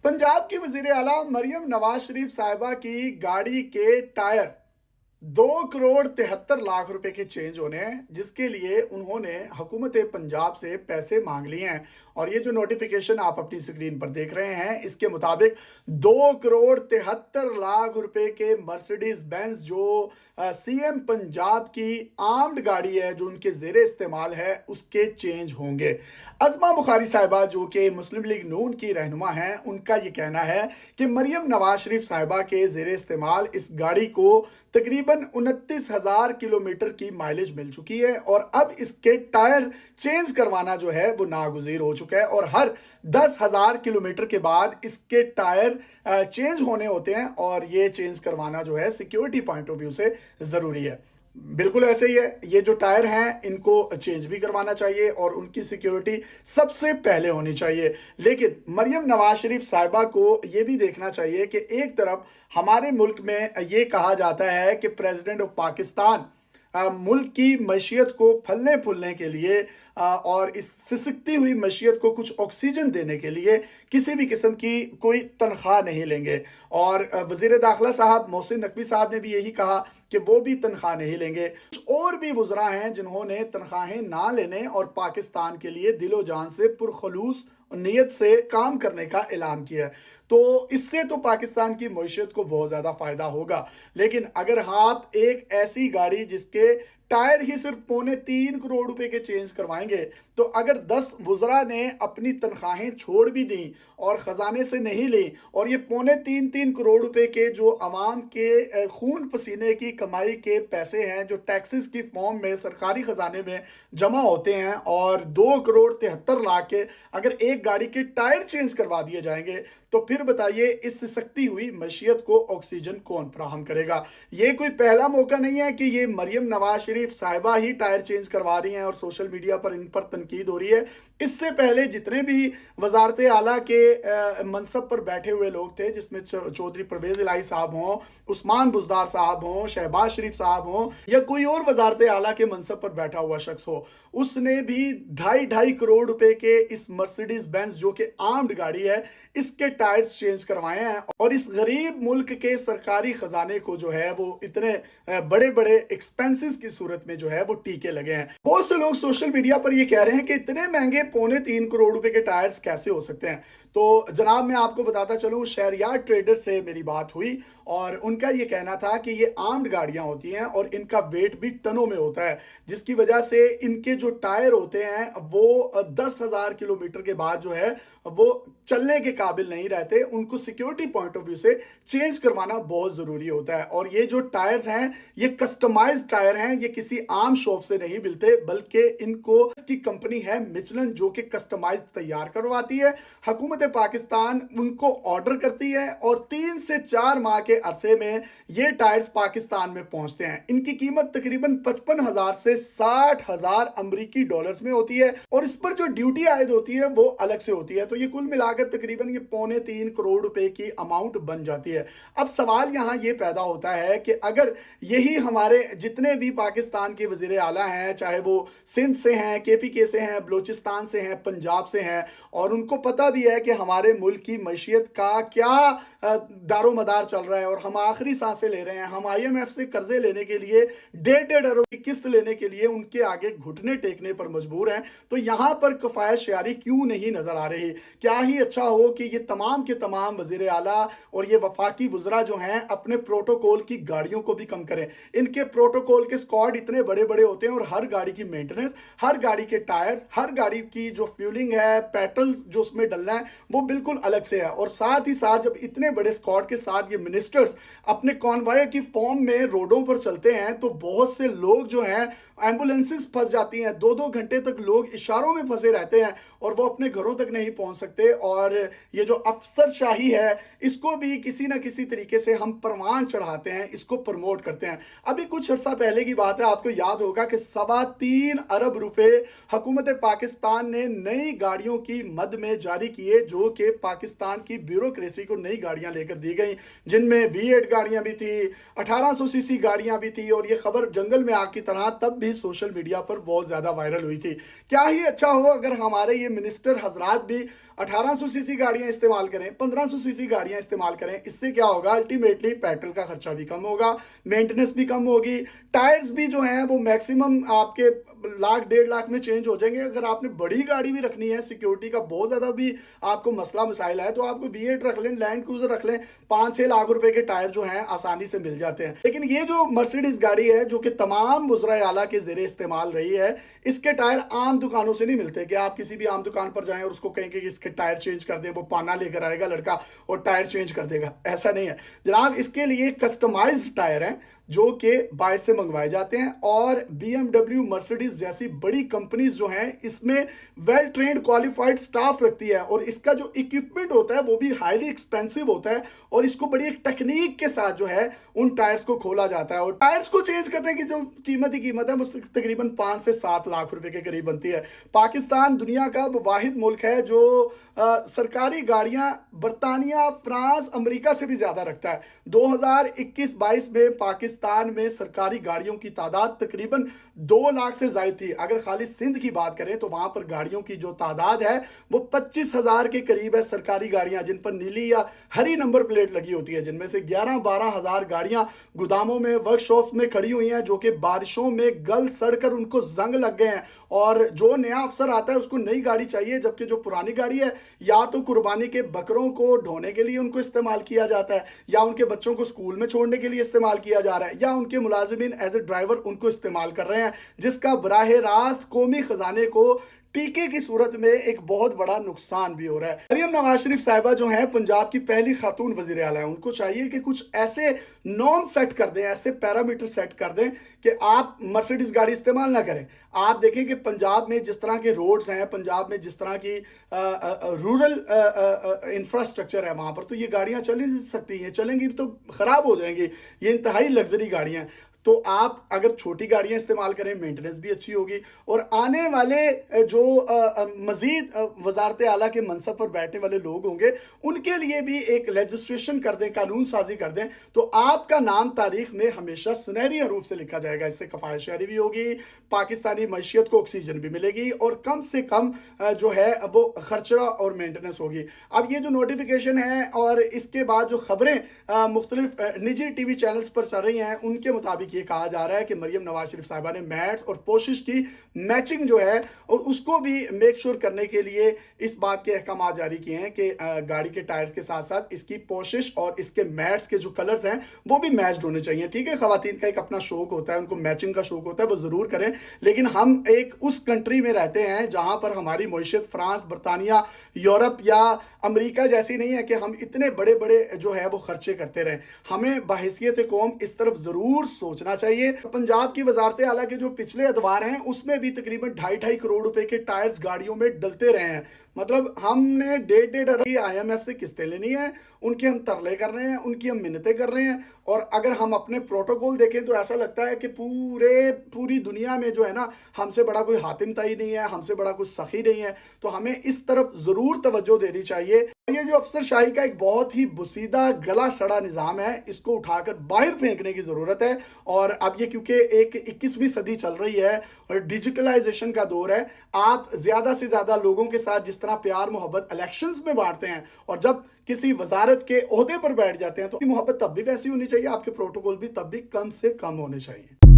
पंजाब की वजीर आला मरियम नवाज शरीफ साहिबा की गाड़ी के टायर 2 करोड़ 73 लाख रुपए के चेंज होने हैं, जिसके लिए उन्होंने हुकूमत पंजाब से पैसे मांग लिए हैं। और ये जो नोटिफिकेशन आप अपनी स्क्रीन पर देख रहे हैं, इसके मुताबिक 2 करोड़ 73 लाख रुपए के मर्सिडीज बेंज जो सीएम पंजाब की आर्म्ड गाड़ी है, जो उनके जेरे इस्तेमाल है, उसके चेंज होंगे। अजमा बुखारी साहिबा जो कि मुस्लिम लीग नून की रहनुमा हैं, उनका ये कहना है कि मरियम नवाज शरीफ साहिबा के जेरे इस्तेमाल इस गाड़ी को तकरीबन 29,000 किलोमीटर की माइलेज मिल चुकी है और अब इसके टायर चेंज करवाना जो है वो नागुज़ीर हो चुका है और हर 10,000 किलोमीटर के बाद इसके टायर चेंज होने होते हैं और ये चेंज करवाना जो है सिक्योरिटी पॉइंट ऑफ व्यू से ज़रूरी है। बिल्कुल ऐसे ही है, ये जो टायर हैं इनको चेंज भी करवाना चाहिए और उनकी सिक्योरिटी सबसे पहले होनी चाहिए। लेकिन मरियम नवाज शरीफ साहिबा को ये भी देखना चाहिए कि एक तरफ हमारे मुल्क में ये कहा जाता है कि प्रेसिडेंट ऑफ पाकिस्तान मुल्क की मईशत को फलने फूलने के लिए और इस सिसकती हुई मईशत को कुछ ऑक्सीजन देने के लिए किसी भी किस्म की कोई तनख्वाह नहीं लेंगे। और वज़ीर दाखिला साहब मोहसिन नकवी साहब ने भी यही कहा कि वो भी तनख्वाह नहीं लेंगे। कुछ और भी वज़रा हैं जिन्होंने तनख्वाहें ना लेने और पाकिस्तान के लिए दिलो जान से पुरखलूस नीयत से काम करने का ऐलान किया है। तो इससे तो पाकिस्तान की मईशत को बहुत ज़्यादा फ़ायदा होगा। लेकिन अगर आप एक ऐसी गाड़ी जिसके टायर ही सिर्फ 2.25 करोड़ रुपए के चेंज करवाएंगे, तो अगर 10 वज़रा ने अपनी तनख्वाहें छोड़ भी दी और ख़जाने से नहीं ली और ये 2.3 करोड़ रुपए के जो अवाम के खून पसीने की कमाई के पैसे हैं, जो टैक्सेस की फॉर्म में सरकारी ख़जाने में जमा होते हैं, और 2 करोड़ 73 लाख के अगर एक गाड़ी के टायर चेंज करवा दिए जाएंगे, तो फिर बताइए इस सिसकती हुई मईशत को ऑक्सीजन कौन फराहम करेगा। ये कोई पहला मौका नहीं है कि ये मरियम नवाज शरीफ साहिबा ही टायर चेंज करवा रही हैं और सोशल मीडिया पर इन पर तनकीद हो रही है। इससे पहले जितने भी वजारत आला के मनसब पर बैठे हुए लोग थे, जिसमें चौधरी परवेज इलाही साहब हों, उस्मान बुजदार साहब हों, शहबाज शरीफ साहब हों, या कोई और वजारत आला के मनसब पर बैठा हुआ शख्स हो, उसने भी 2.5 करोड़ रुपए के इस मर्सिडीज बेंज जो कि आर्म्ड गाड़ी है, इसके टायर्स चेंज करवाए हैं। और इस गरीब मुल्क के सरकारी खजाने को जो है वो इतने बड़े बड़े एक्सपेंसेस की सूरत में जो है वो टीके लगे हैं। बहुत से लोग सोशल मीडिया पर ये कह रहे हैं कि इतने महंगे 3.25 करोड़ रुपए के टायर्स कैसे हो सकते हैं। तो जनाब, मैं आपको बताता चलूं, शहरयार ट्रेडर से मेरी बात हुई और उनका ये कहना था कि ये आर्म्ड गाड़ियां होती हैं और इनका वेट भी टनों में होता है, जिसकी वजह से इनके जो टायर होते हैं वो 10,000 किलोमीटर के बाद जो है वो चलने के काबिल नहीं रहते। उनको सिक्योरिटी पॉइंट ऑफ व्यू से चेंज करवाना बहुत ज़रूरी होता है। और ये जो टायर्स हैं ये कस्टमाइज्ड टायर हैं, ये किसी आम शॉप से नहीं मिलते, बल्कि इनको इसकी कंपनी है मिचलन जो कि कस्टमाइज्ड तैयार करवाती है। हुकूमत पाकिस्तान उनको ऑर्डर करती है और 3 से 4 माह के अरसे में ये टायर्स पाकिस्तान में पहुंचते हैं। इनकी कीमत तकरीबन 55,000 से 60,000 अमरीकी डॉलर्स में होती है और इस पर जो ड्यूटी आयद होती है वो अलग से होती है। तो ये कुल मिलाकर तकरीबन ये 2.25 करोड़ रुपए की अमाउंट बन जाती है। अब सवाल यहाँ ये पैदा होता है कि अगर यही हमारे जितने भी पाकिस्तान के वजीर आला हैं, चाहे वो सिंध से हैं, केपीके से हैं, बलोचिस्तान से हैं, पंजाब से हैं, और उनको पता भी है कि हमारे मुल्क की मईशत का क्या दारो मदार चल रहा है और हम आखिरी सांसें ले रहे हैं, हम IMF से कर्जे लेने के लिए 1.5 अरब की किस्त लेने के लिए उनके आगे घुटने टेकने पर मजबूर हैं, तो यहाँ पर किफायत यारी क्यों नहीं नजर आ रही। क्या ही अच्छा हो कि ये तमाम के तमाम वजीर आला और ये वफाकी वज़रा जो हैं अपने प्रोटोकॉल की गाड़ियों को भी कम करें। इनके प्रोटोकॉल के स्क्वाड इतने बड़े बड़े होते हैं और हर गाड़ी की मेंटेनेंस, हर गाड़ी के टायर, हर गाड़ी की जो फ्यूलिंग है, पेट्रोल जो उसमें डलना है, वो बिल्कुल अलग से है। और साथ ही साथ जब इतने बड़े स्क्वाड के साथ ये मिनिस्टर्स अपने कॉन्वॉय की फॉर्म में रोडों पर चलते हैं, तो बहुत से लोग जो हैं एम्बुलेंसेस फंस जाती हैं, 2-2 घंटे तक लोग इशारों में फंसे रहते हैं और वो अपने घरों तक नहीं पहुंच सकते। और ये जो अफसरशाही है, इसको भी किसी ना किसी तरीके से हम परवान चढ़ाते हैं, इसको प्रमोट करते हैं। अभी कुछ अर्सा पहले की बात है, आपको याद होगा कि 3.25 अरब रुपए हुकूमत पाकिस्तान ने नई गाड़ियों की मद में जारी किए, जो कि पाकिस्तान की ब्यूरोक्रेसी को नई गाड़ियां लेकर दी गई, जिनमें V8 गाड़ियां भी थी, 1800 सीसी गाड़ियां भी थी। और ये खबर जंगल में आग की तरह तब भी सोशल मीडिया पर बहुत ज्यादा वायरल हुई थी। क्या ही अच्छा हो अगर हमारे ये मिनिस्टर हजरात भी 1800 सीसी गाड़ियां इस्तेमाल करें, 1500 सीसी गाड़ियां इस्तेमाल करें, इससे क्या होगा, अल्टीमेटली पेट्रोल का खर्चा भी कम होगा, मेंटेनेंस भी कम होगी, टायर्स भी जो हैं वो मैक्सिमम आपके लाख 1.5 लाख में चेंज हो जाएंगे। अगर आपने बड़ी गाड़ी भी रखनी है, सिक्योरिटी का बहुत ज़्यादा भी आपको मसला मसाइल है, तो आपको V8 रख लें, लैंड क्रूजर रख लें, 5-6 लाख रुपए के टायर जो हैं आसानी से मिल जाते हैं। लेकिन ये जो मर्सिडीज गाड़ी है जो कि तमाम वुज़राए आला के ज़ेरे इस्तेमाल रही है, इसके टायर आम दुकानों से नहीं मिलते कि आप किसी भी आम दुकान पर जाएं और उसको कहेंगे कि इसके टायर चेंज कर दें, वो पाना लेकर आएगा लड़का और टायर चेंज कर देगा। ऐसा नहीं है जनाब, इसके लिए कस्टमाइज्ड टायर हैं जो कि बाहर से मंगवाए जाते हैं। और BMW, मर्सिडीज जैसी बड़ी कंपनीज जो हैं इसमें वेल ट्रेन्ड क्वालिफाइड स्टाफ रखती है और इसका जो इक्विपमेंट होता है वो भी हाईली एक्सपेंसिव होता है और इसको बड़ी एक टेक्निक के साथ जो है उन टायर्स को खोला जाता है। और टायर्स को चेंज करने की जो कीमत है वो तकरीबन 5 से 7 लाख रुपए के करीब बनती है। पाकिस्तान दुनिया का वो वाहिद मुल्क है जो सरकारी गाड़ियां बरतानिया, फ्रांस, अमेरिका से भी ज्यादा रखता है। 2021-22 में पाकिस्तान में सरकारी गाड़ियों की तादाद तकरीबन 2 लाख से ज्यादा थी। अगर खाली सिंध की बात करें तो वहां पर गाड़ियों की जो तादाद है वो 25,000 के करीब है। सरकारी गाड़ियां जिन पर नीली या हरी नंबर प्लेट लगी होती है, जिनमें से 11-12 हजार गाड़ियां गुदामों में, वर्कशॉप में खड़ी हुई हैं जो कि बारिशों में गल सड़कर उनको जंग लग गए हैं। और जो नया अफसर आता है उसको नई गाड़ी चाहिए, जबकि जो पुरानी गाड़ी है या तो कुर्बानी के बकरों को ढोने के लिए उनको इस्तेमाल किया जाता है, या उनके बच्चों को स्कूल में छोड़ने के लिए इस्तेमाल किया जा रहा है, या उनके मुलाजिमीन एज ए ड्राइवर उनको इस्तेमाल कर रहे हैं, जिसका बराह रास्त कौमी खजाने को टीके की सूरत में एक बहुत बड़ा नुकसान भी हो रहा है। मरियम नवाज शरीफ साहिबा जो हैं पंजाब की पहली खातून वजीर आला हैं, उनको चाहिए कि कुछ ऐसे नॉर्म सेट कर दें, ऐसे पैरामीटर सेट कर दें कि आप मर्सिडीज गाड़ी इस्तेमाल ना करें। आप देखें कि पंजाब में जिस तरह के रोड्स हैं, पंजाब में जिस तरह की रूरल इंफ्रास्ट्रक्चर है, वहां पर तो ये गाड़ियां चल ही नहीं सकती हैं, चलेंगी तो खराब हो जाएंगी। ये इंतहाई लग्जरी गाड़ियां। तो आप अगर छोटी गाड़ियां इस्तेमाल करें, मेंटेनेंस भी अच्छी होगी और आने वाले जो मजीद वजारत आला के मनसब पर बैठने वाले लोग होंगे उनके लिए भी एक लेजिस्ट्रेशन कर दें, कानून साजी कर दें, तो आपका नाम तारीख में हमेशा सुनहरी हरूफ से लिखा जाएगा। इससे कफ़ायत शहरी भी होगी, पाकिस्तानी मईशत को ऑक्सीजन भी मिलेगी और कम से कम जो है वो खर्चा और मेंटेनेंस होगी। अब ये जो नोटिफिकेशन है और इसके बाद जो खबरें मुख्तलिफ निजी TV चैनल्स पर चल रही हैं, उनके मुताबिक ये कहा जा रहा है कि मरियम नवाज शरीफ साहिबा ने मैट्स और पोशिश की मैचिंग जो है और उसको भी मेक श्योर करने के लिए इस बात के अहकाम जारी किए हैं कि गाड़ी के टायर्स के साथ साथ इसकी पोशिश और इसके मैट्स के जो कलर्स हैं वो भी मैच्ड होने चाहिए। ठीक है, खवातीन का एक अपना शौक होता है, उनको मैचिंग का शौक होता है, वो जरूर करें, लेकिन हम एक उस कंट्री में रहते हैं जहां पर हमारी मईशत फ्रांस, बरतानिया, यूरोप या अमेरिका जैसी नहीं है कि हम इतने बड़े बड़े जो है वो खर्चे करते रहें। हमें बहैसियत कौम इस तरफ जरूर सोचना चाहिए। पंजाब की वजारत आला के जो पिछले अदवार हैं उसमें भी तकरीबन 2.5 करोड़ रुपए के टायर्स गाड़ियों में डलते रहे हैं। मतलब हमने 1.5 अरब IMF से किस्तें लेनी है, उनके हम तरले कर रहे हैं, उनकी हम मिन्नतें कर रहे हैं। और अगर हम अपने प्रोटोकॉल देखें तो ऐसा लगता है कि पूरी दुनिया में जो है ना, हमसे बड़ा कोई हातिम ताई नहीं है, हमसे बड़ा कुछ सखी नहीं है। तो हमें इस तरफ जरूर तवज्जो देनी चाहिए। ये जो अफसरशाही का एक बहुत ही बुसीदा गला सड़ा निज़ाम है, इसको उठाकर बाहर फेंकने की ज़रूरत है। और अब ये क्योंकि एक 21वीं सदी चल रही है और डिजिटलाइजेशन का दौर है, आप ज़्यादा से ज़्यादा लोगों के साथ जिस तरह प्यार मोहब्बत इलेक्शंस में बांटते हैं और जब किसी वजारत के ओहदे पर बैठ जाते हैं तो मोहब्बत तब भी वैसी होनी चाहिए, आपके प्रोटोकॉल भी तब भी कम से कम होने चाहिए।